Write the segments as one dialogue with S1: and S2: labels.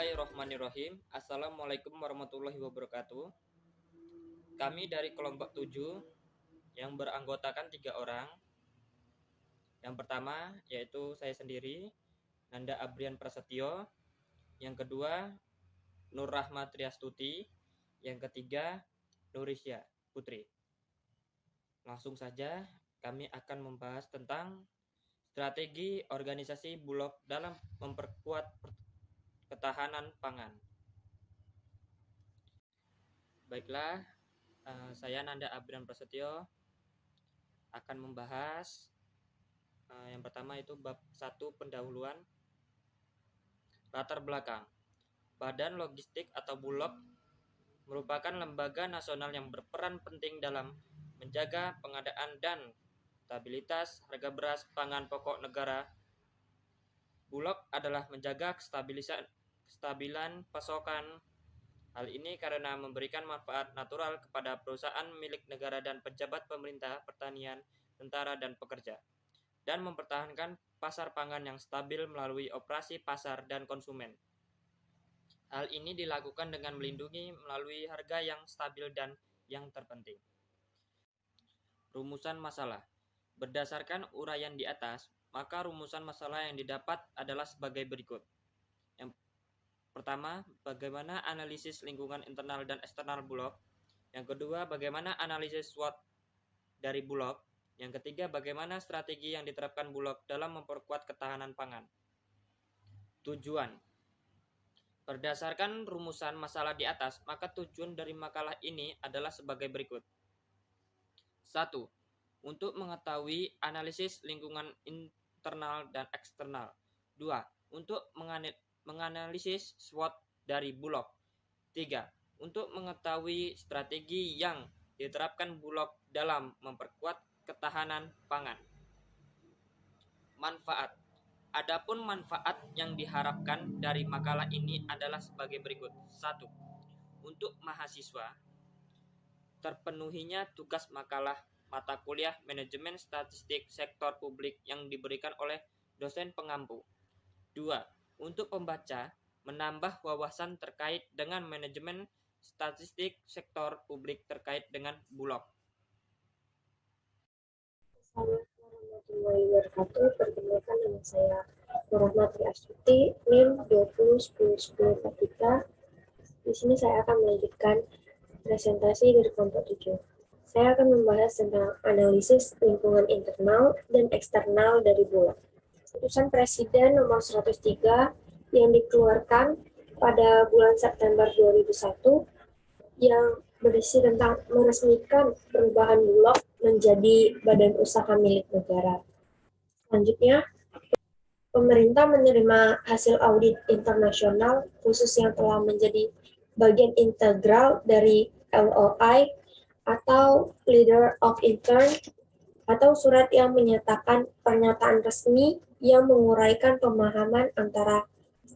S1: Bismillahirrahmanirrahim. Assalamualaikum warahmatullahi wabarakatuh. Kami dari kelompok 7 yang beranggotakan 3 orang. Yang pertama yaitu saya sendiri, Nanda Abrian Prasetyo. Yang kedua, Nur Rahma Triastuti. Yang ketiga, Nurisya Putri. Langsung saja kami akan membahas tentang strategi organisasi Bulog dalam memperkuat ketahanan pangan. Baiklah, saya Nanda Abrian Prasetyo akan membahas yang pertama itu bab 1 pendahuluan. Latar belakang. Badan Logistik atau Bulog merupakan lembaga nasional yang berperan penting dalam menjaga pengadaan dan stabilitas harga beras pangan pokok negara. Bulog adalah menjaga kestabilan pasokan. Hal ini karena memberikan manfaat natural kepada perusahaan milik negara dan pejabat pemerintah, pertanian, tentara, dan pekerja, dan mempertahankan pasar pangan yang stabil melalui operasi pasar dan konsumen. Hal ini dilakukan dengan melindungi melalui harga yang stabil dan yang terpenting. Rumusan masalah. Berdasarkan uraian di atas, maka rumusan masalah yang didapat adalah sebagai berikut. Yang pertama, bagaimana analisis lingkungan internal dan eksternal Bulog. Yang kedua, bagaimana analisis SWOT dari Bulog. Yang ketiga, bagaimana strategi yang diterapkan Bulog dalam memperkuat ketahanan pangan. Tujuan. Berdasarkan rumusan masalah di atas, maka tujuan dari makalah ini adalah sebagai berikut. 1. Untuk mengetahui analisis lingkungan internal dan eksternal. 2. Untuk menganalisis SWOT dari Bulog. 3. Untuk mengetahui strategi yang diterapkan Bulog dalam memperkuat ketahanan pangan. Manfaat. Adapun manfaat yang diharapkan dari makalah ini adalah sebagai berikut. 1. Untuk mahasiswa, terpenuhinya tugas makalah mata kuliah Manajemen Statistik Sektor Publik yang diberikan oleh dosen pengampu. 2. Untuk pembaca, menambah wawasan terkait dengan manajemen statistik sektor publik terkait dengan Bulog.
S2: Assalamualaikum warahmatullahi wabarakatuh. Perkenalkan, nama saya Nur Rahma Triastuti, NIM 20101043. Di sini saya akan melanjutkan presentasi dari kelompok 7. Saya akan membahas tentang analisis lingkungan internal dan eksternal dari Bulog. Keputusan Presiden nomor 103 yang dikeluarkan pada bulan September 2001 yang berisi tentang meresmikan perubahan Bulog menjadi badan usaha milik negara. Selanjutnya, pemerintah menerima hasil audit internasional khusus yang telah menjadi bagian integral dari LOI atau Letter of Intent atau surat yang menyatakan pernyataan resmi yang menguraikan pemahaman antara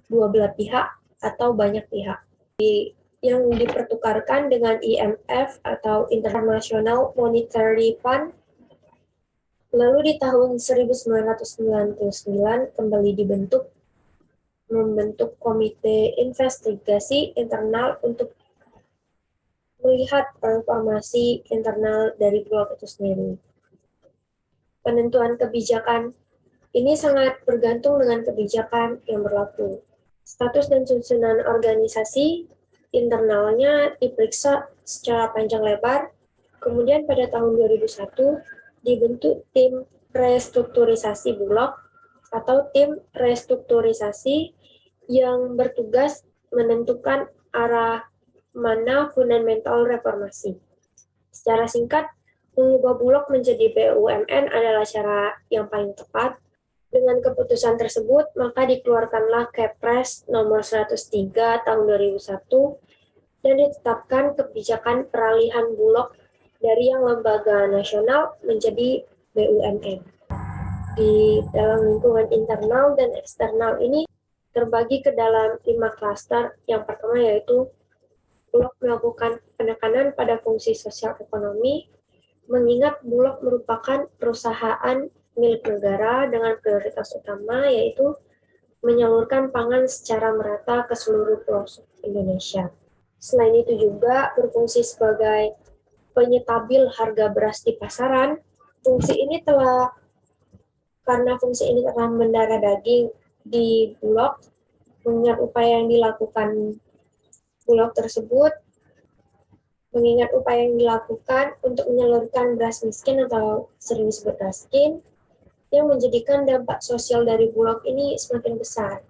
S2: dua belah pihak atau banyak pihak yang dipertukarkan dengan IMF atau International Monetary Fund. Lalu di tahun 1999 kembali membentuk komite investigasi internal untuk melihat informasi internal dari Bulog itu sendiri. Penentuan kebijakan ini sangat bergantung dengan kebijakan yang berlaku. Status dan susunan organisasi internalnya diperiksa secara panjang lebar. Kemudian pada tahun 2001 dibentuk tim restrukturisasi Bulog atau tim restrukturisasi yang bertugas menentukan arah mana fundamental reformasi. Secara singkat, mengubah Bulog menjadi BUMN adalah cara yang paling tepat. Dengan keputusan tersebut, maka dikeluarkanlah Kepres nomor 103 tahun 2001 dan ditetapkan kebijakan peralihan Bulog dari yang lembaga nasional menjadi BUMN. Di dalam lingkungan internal dan eksternal ini terbagi ke dalam 5 klaster. Yang pertama yaitu Bulog melakukan penekanan pada fungsi sosial ekonomi, mengingat Bulog merupakan perusahaan milik negara dengan prioritas utama yaitu menyalurkan pangan secara merata ke seluruh pelosok Indonesia. Selain itu juga berfungsi sebagai penyetabil harga beras di pasaran. Karena fungsi ini telah mendarah daging di Bulog, mengingat upaya yang dilakukan Bulog tersebut, mengingat upaya yang dilakukan untuk menyalurkan beras miskin atau sering disebut raskin, yang menjadikan dampak sosial dari Bulog ini semakin besar.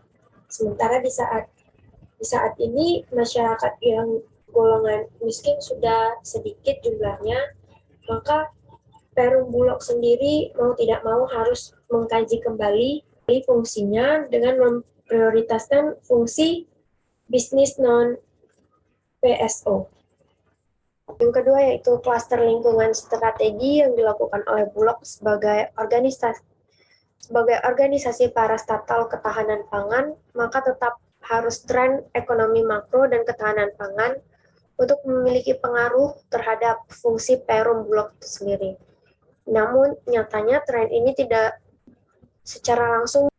S2: Sementara di saat ini masyarakat yang golongan miskin sudah sedikit jumlahnya, maka Perum Bulog sendiri mau tidak mau harus mengkaji kembali fungsinya dengan memprioritaskan fungsi bisnis non PSO. Yang kedua yaitu klaster lingkungan strategi yang dilakukan oleh Bulog sebagai organisasi parastatal ketahanan pangan, maka tetap harus tren ekonomi makro dan ketahanan pangan untuk memiliki pengaruh terhadap fungsi Perum Bulog itu sendiri. Namun nyatanya tren ini tidak secara langsung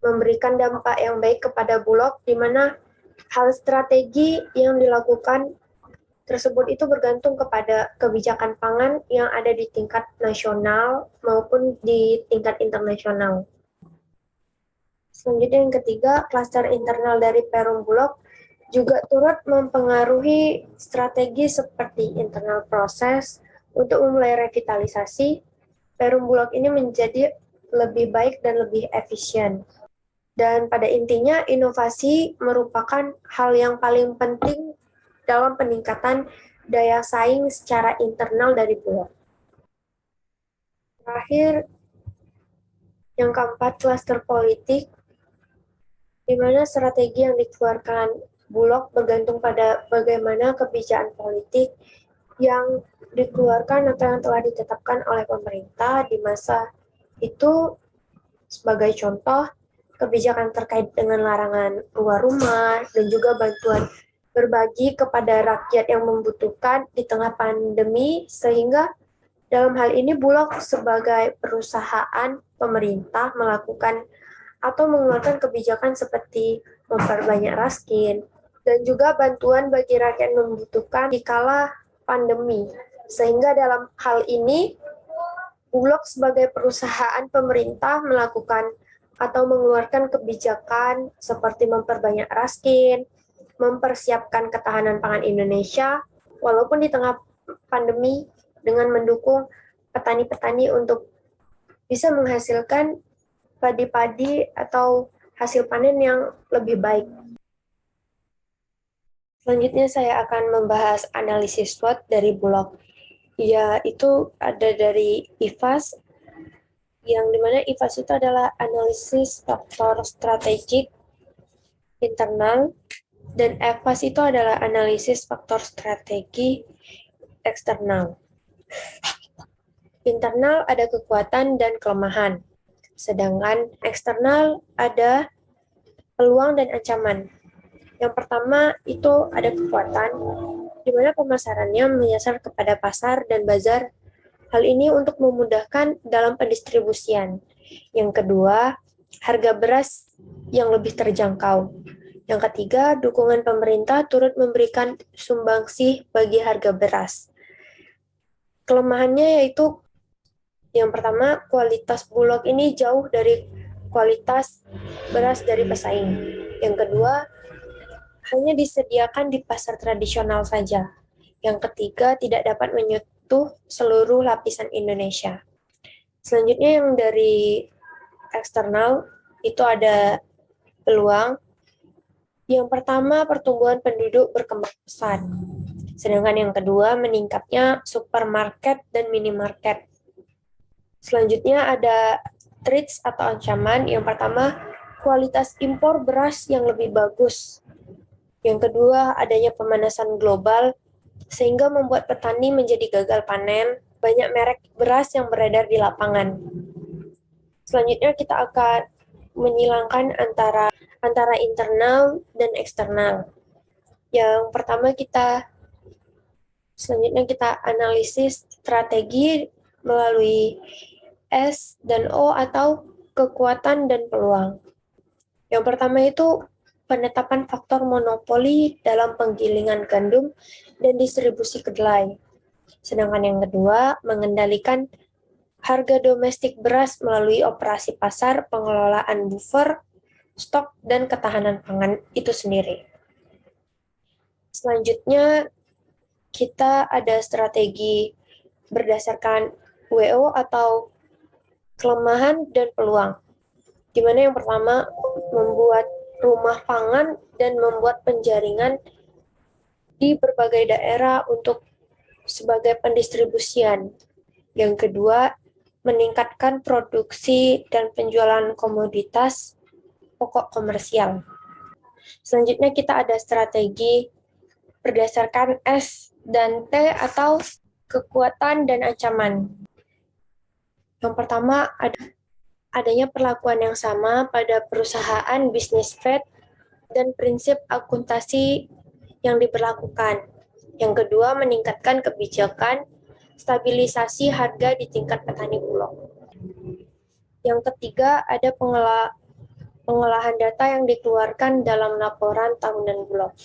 S2: memberikan dampak yang baik kepada Bulog, di mana hal strategi yang dilakukan tersebut itu bergantung kepada kebijakan pangan yang ada di tingkat nasional maupun di tingkat internasional. Selanjutnya yang ketiga, klaster internal dari Perum Bulog juga turut mempengaruhi strategi seperti internal proses untuk memulai revitalisasi. Perum Bulog ini menjadi lebih baik dan lebih efisien. Dan pada intinya, inovasi merupakan hal yang paling penting dalam peningkatan daya saing secara internal dari Bulog. Terakhir, yang keempat, klaster politik, di mana strategi yang dikeluarkan Bulog bergantung pada bagaimana kebijakan politik yang dikeluarkan atau yang telah ditetapkan oleh pemerintah di masa itu. Sebagai contoh, kebijakan terkait dengan larangan keluar rumah dan juga bantuan berbagi kepada rakyat yang membutuhkan di tengah pandemi, sehingga dalam hal ini Bulog sebagai perusahaan pemerintah melakukan atau mengeluarkan kebijakan seperti memperbanyak raskin dan juga bantuan bagi rakyat yang membutuhkan di kala pandemi. Sehingga dalam hal ini Bulog sebagai perusahaan pemerintah melakukan atau mengeluarkan kebijakan seperti memperbanyak raskin, mempersiapkan ketahanan pangan Indonesia, walaupun di tengah pandemi, dengan mendukung petani-petani untuk bisa menghasilkan padi-padi atau hasil panen yang lebih baik. Selanjutnya saya akan membahas analisis SWOT dari Bulog. Itu ada dari IFAS, yang dimana IFAS itu adalah analisis faktor strategik internal, dan EFAS itu adalah analisis faktor strategi eksternal. Internal ada kekuatan dan kelemahan, sedangkan eksternal ada peluang dan ancaman. Yang pertama itu ada kekuatan, di mana pemasarannya menyasar kepada pasar dan bazar. Hal ini untuk memudahkan dalam pendistribusian. Yang kedua, harga beras yang lebih terjangkau. Yang ketiga, dukungan pemerintah turut memberikan sumbangsih bagi harga beras. Kelemahannya yaitu yang pertama, kualitas Bulog ini jauh dari kualitas beras dari pesaing. Yang kedua, hanya disediakan di pasar tradisional saja. Yang ketiga, tidak dapat menyentuh seluruh lapisan Indonesia. Selanjutnya yang dari eksternal itu ada peluang. Yang pertama, pertumbuhan penduduk berkembang pesat. Sedangkan yang kedua, meningkatnya supermarket dan minimarket. Selanjutnya ada threats atau ancaman. Yang pertama, kualitas impor beras yang lebih bagus. Yang kedua, adanya pemanasan global sehingga membuat petani menjadi gagal panen, banyak merek beras yang beredar di lapangan. Selanjutnya kita akan menyilangkan antara internal dan eksternal. Yang pertama selanjutnya kita analisis strategi melalui S dan O atau kekuatan dan peluang. Yang pertama itu penetapan faktor monopoli dalam penggilingan gandum dan distribusi kedelai. Sedangkan yang kedua, mengendalikan harga domestik beras melalui operasi pasar, pengelolaan buffer, stok, dan ketahanan pangan itu sendiri. Selanjutnya, kita ada strategi berdasarkan WO atau kelemahan dan peluang. Di mana yang pertama, membuat rumah pangan dan membuat penjaringan di berbagai daerah untuk sebagai pendistribusian. Yang kedua, meningkatkan produksi dan penjualan komoditas pokok komersial. Selanjutnya kita ada strategi berdasarkan S dan T atau kekuatan dan ancaman. Yang pertama, adanya perlakuan yang sama pada perusahaan bisnis fed dan prinsip akuntansi yang diberlakukan. Yang kedua, meningkatkan kebijakan stabilisasi harga di tingkat petani bulog. Yang ketiga, ada pengolahan data yang dikeluarkan dalam laporan tahunan bulog.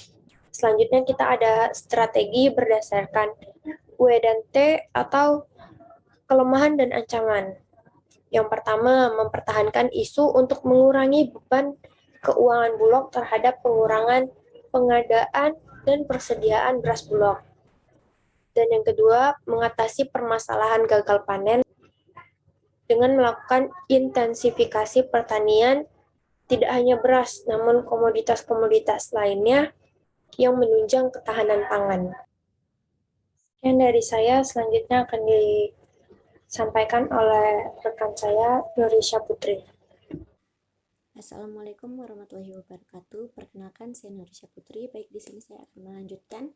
S2: Selanjutnya kita ada strategi berdasarkan W dan T atau kelemahan dan ancaman. Yang pertama, mempertahankan isu untuk mengurangi beban keuangan bulog terhadap pengurangan pengadaan dan persediaan beras bulog. Dan yang kedua, mengatasi permasalahan gagal panen dengan melakukan intensifikasi pertanian tidak hanya beras, namun komoditas-komoditas lainnya yang menunjang ketahanan pangan. Sekian dari saya, selanjutnya akan disampaikan oleh rekan saya, Nurisha Putri.
S3: Assalamualaikum warahmatullahi wabarakatuh. Perkenalkan, saya Nurisha Putri. Baik, di sini saya akan melanjutkan,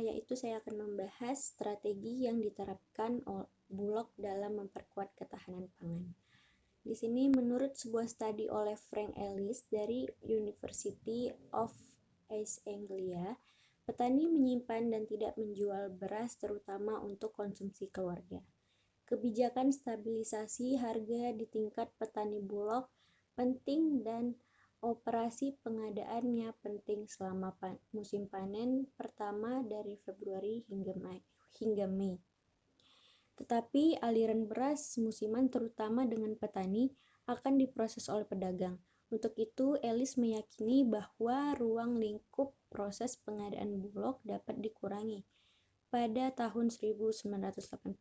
S3: yaitu saya akan membahas strategi yang diterapkan Bulog dalam memperkuat ketahanan pangan. Di sini menurut sebuah studi oleh Frank Ellis dari University of East Anglia, petani menyimpan dan tidak menjual beras terutama untuk konsumsi keluarga. Kebijakan stabilisasi harga di tingkat petani bulog penting dan operasi pengadaannya penting selama musim panen pertama dari Februari hingga Mei. Tetapi aliran beras musiman terutama dengan petani akan diproses oleh pedagang. Untuk itu, Ellis meyakini bahwa ruang lingkup proses pengadaan bulog dapat dikurangi. Pada tahun 1985,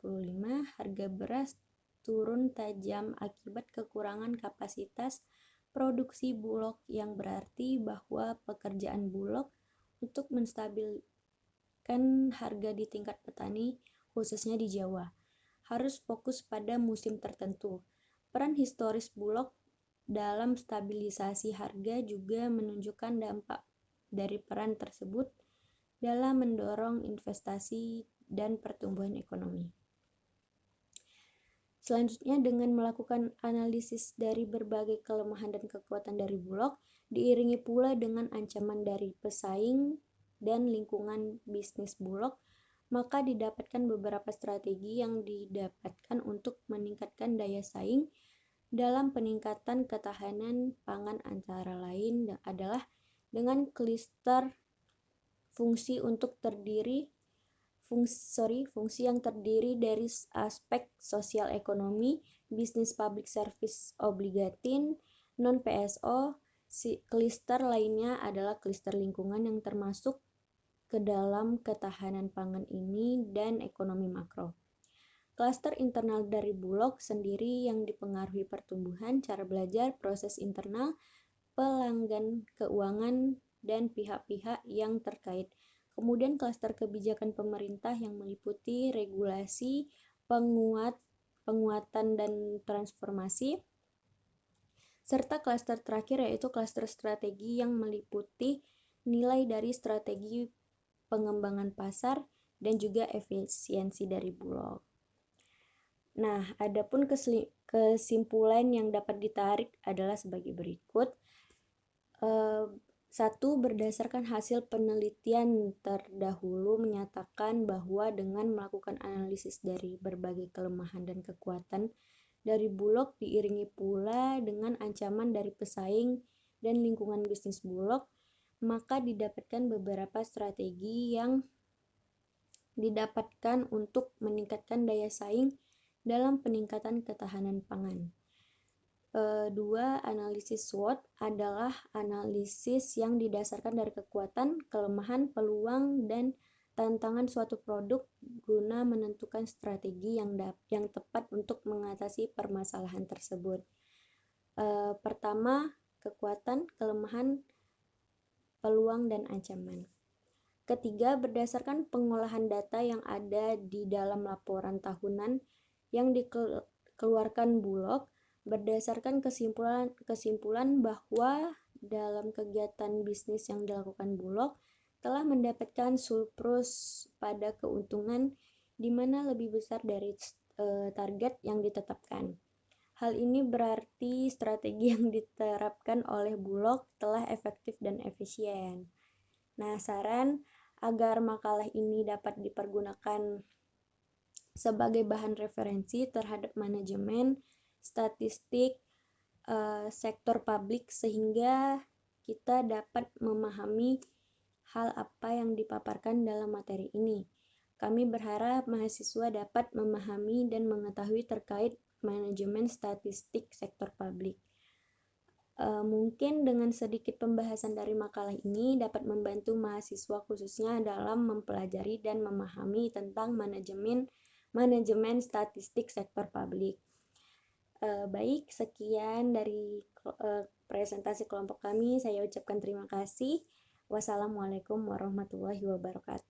S3: harga beras turun tajam akibat kekurangan kapasitas produksi bulog yang berarti bahwa pekerjaan bulog untuk menstabilkan harga di tingkat petani, khususnya di Jawa, harus fokus pada musim tertentu. Peran historis bulog dalam stabilisasi harga juga menunjukkan dampak dari peran tersebut dalam mendorong investasi dan pertumbuhan ekonomi. Selanjutnya, dengan melakukan analisis dari berbagai kelemahan dan kekuatan dari bulog, diiringi pula dengan ancaman dari pesaing dan lingkungan bisnis bulog, maka didapatkan beberapa strategi yang didapatkan untuk meningkatkan daya saing dalam peningkatan ketahanan pangan, antara lain adalah dengan kluster fungsi yang terdiri dari aspek sosial ekonomi, bisnis public service obligatin, non-PSO. Kluster lainnya adalah kluster lingkungan yang termasuk ke dalam ketahanan pangan ini dan ekonomi makro. Kluster internal dari bulog sendiri yang dipengaruhi pertumbuhan, cara belajar, proses internal, pelanggan keuangan, dan pihak-pihak yang terkait. Kemudian kluster kebijakan pemerintah yang meliputi regulasi, penguatan dan transformasi, serta kluster terakhir yaitu kluster strategi yang meliputi nilai dari strategi pengembangan pasar dan juga efisiensi dari bulog. Nah, adapun kesimpulan yang dapat ditarik adalah sebagai berikut. 1. Berdasarkan hasil penelitian terdahulu menyatakan bahwa dengan melakukan analisis dari berbagai kelemahan dan kekuatan dari bulog diiringi pula dengan ancaman dari pesaing dan lingkungan bisnis Bulog, maka didapatkan beberapa strategi yang didapatkan untuk meningkatkan daya saing dalam peningkatan ketahanan pangan. 2. Analisis SWOT adalah analisis yang didasarkan dari kekuatan, kelemahan, peluang, dan tantangan suatu produk guna menentukan strategi yang tepat untuk mengatasi permasalahan tersebut. Pertama, kekuatan, kelemahan, peluang, dan ancaman. Ketiga, berdasarkan pengolahan data yang ada di dalam laporan tahunan yang dikeluarkan Bulog, berdasarkan kesimpulan bahwa dalam kegiatan bisnis yang dilakukan Bulog telah mendapatkan surplus pada keuntungan di mana lebih besar dari target yang ditetapkan. Hal ini berarti strategi yang diterapkan oleh Bulog telah efektif dan efisien. Nah, saran agar makalah ini dapat dipergunakan sebagai bahan referensi terhadap manajemen, statistik, sektor publik sehingga kita dapat memahami hal apa yang dipaparkan dalam materi ini. Kami berharap mahasiswa dapat memahami dan mengetahui terkait manajemen statistik sektor publik. Mungkin dengan sedikit pembahasan dari makalah ini dapat membantu mahasiswa khususnya dalam mempelajari dan memahami tentang manajemen statistik sektor publik. Baik, sekian dari presentasi kelompok kami. Saya ucapkan terima kasih. Wassalamualaikum warahmatullahi wabarakatuh.